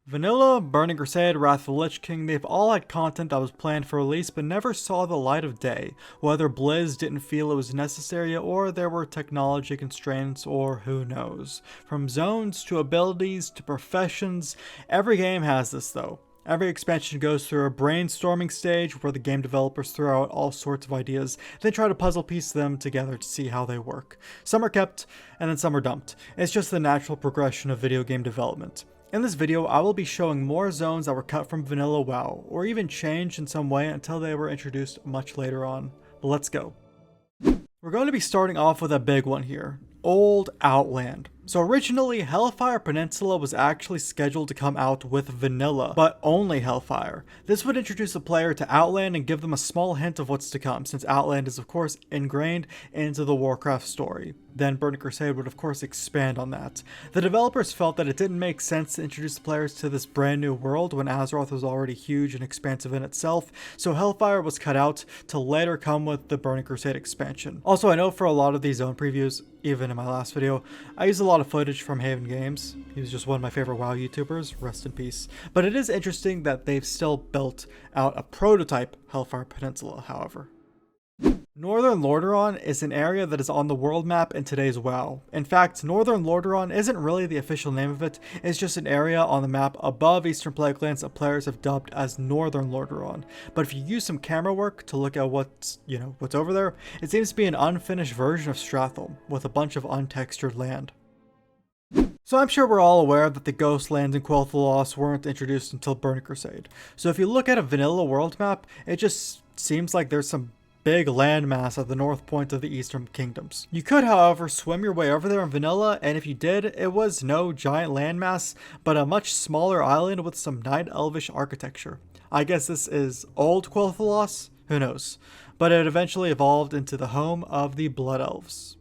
Vanilla, Burning Crusade, Wrath of the Lich King, they've all had content that was planned for release but never saw the light of day, whether Blizz didn't feel it was necessary or there were technology constraints or who knows. From zones to abilities to professions, every game has this though. Every expansion goes through a brainstorming stage where the game developers throw out all sorts of ideas, then try to puzzle piece them together to see how they work. Some are kept, and then some are dumped. It's just the natural progression of video game development. In this video, I will be showing more zones that were cut from vanilla WoW, or even changed in some way until they were introduced much later on. But let's go. We're going to be starting off with a big one here. Old Outland. So originally, Hellfire Peninsula was actually scheduled to come out with vanilla, but only Hellfire. This would introduce the player to Outland and give them a small hint of what's to come, since Outland is of course ingrained into the Warcraft story. Then Burning Crusade would of course expand on that. The developers felt that it didn't make sense to introduce the players to this brand new world when Azeroth was already huge and expansive in itself, so Hellfire was cut out to later come with the Burning Crusade expansion. Also, I know for a lot of these zone previews, even in my last video, I used a lot of footage from Haven Games. He was just one of my favorite WoW YouTubers, rest in peace. But it is interesting that they've still built out a prototype Hellfire Peninsula, however. Northern Lordaeron is an area that is on the world map in today's WoW. In fact, Northern Lordaeron isn't really the official name of it, it's just an area on the map above Eastern Plaguelands that players have dubbed as Northern Lordaeron. But if you use some camera work to look at what's over there, it seems to be an unfinished version of Stratholme, with a bunch of untextured land. So I'm sure we're all aware that the Ghostlands and Quel'The Lost weren't introduced until Burning Crusade. So if you look at a vanilla world map, it just seems like there's some big landmass at the north point of the Eastern Kingdoms. You could, however, swim your way over there in vanilla, and if you did, it was no giant landmass, but a much smaller island with some Night Elvish architecture. I guess this is old Quel'The Lost? Who knows? But it eventually evolved into the home of the Blood Elves.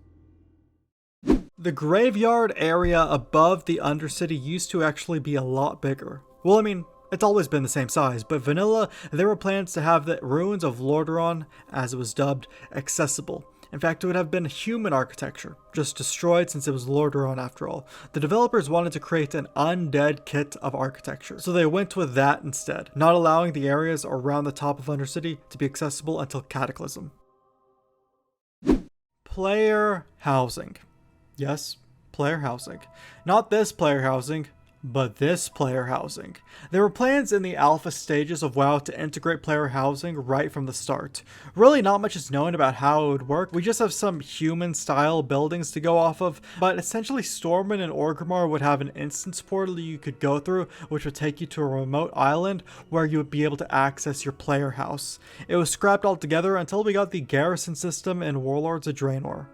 The graveyard area above the Undercity used to actually be a lot bigger. Well, I mean, it's always been the same size, but vanilla, there were plans to have the ruins of Lordaeron, as it was dubbed, accessible. In fact, it would have been human architecture, just destroyed since it was Lordaeron after all. The developers wanted to create an undead kit of architecture, so they went with that instead, not allowing the areas around the top of Undercity to be accessible until Cataclysm. Player housing. Yes, player housing. Not this player housing, but this player housing. There were plans in the alpha stages of WoW to integrate player housing right from the start. Really not much is known about how it would work, we just have some human style buildings to go off of, but essentially Stormwind and Orgrimmar would have an instance portal you could go through, which would take you to a remote island where you would be able to access your player house. It was scrapped altogether until we got the garrison system in Warlords of Draenor.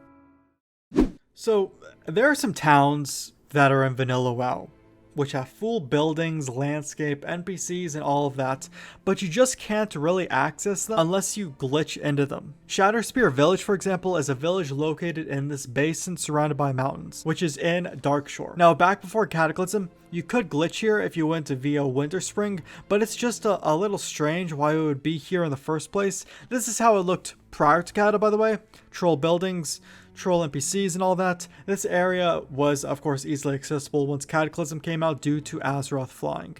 So, there are some towns that are in vanilla WoW, which have full buildings, landscape, NPCs, and all of that, but you just can't really access them unless you glitch into them. Shatterspear Village, for example, is a village located in this basin surrounded by mountains, which is in Darkshore. Now, back before Cataclysm, you could glitch here if you went via Winterspring, but it's just a little strange why it would be here in the first place. This is how it looked prior to Cata, by the way. Troll buildings, troll NPCs and all that. This area was of course easily accessible once Cataclysm came out due to Azeroth flying.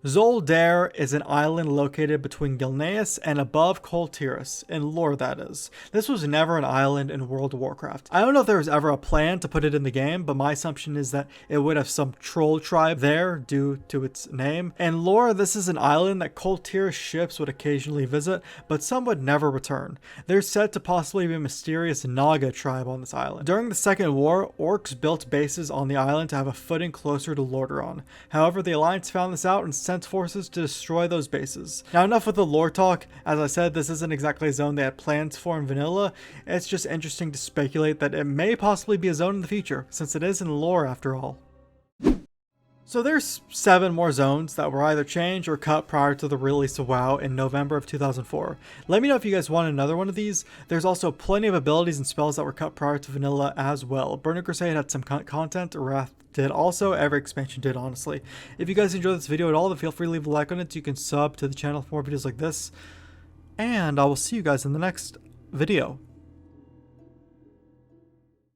Zoldair is an island located between Gilneas and above Kol Tiras, in lore that is. This was never an island in World of Warcraft. I don't know if there was ever a plan to put it in the game, but my assumption is that it would have some troll tribe there due to its name. In lore, this is an island that Kol Tiras ships would occasionally visit, but some would never return. There's said to possibly be a mysterious Naga tribe on this island. During the Second War, orcs built bases on the island to have a footing closer to Lordaeron. However, the Alliance found this out and sent forces to destroy those bases. Now, enough with the lore talk. As I said, this isn't exactly a zone they had plans for in vanilla. It's just interesting to speculate that it may possibly be a zone in the future, since it is in lore after all. So there's 7 more zones that were either changed or cut prior to the release of WoW in November of 2004. Let me know if you guys want another one of these. There's also plenty of abilities and spells that were cut prior to vanilla as well. Burning Crusade had some content, Wrath did also, every expansion did honestly. If you guys enjoyed this video at all, then feel free to leave a like on it so you can sub to the channel for more videos like this. And I will see you guys in the next video.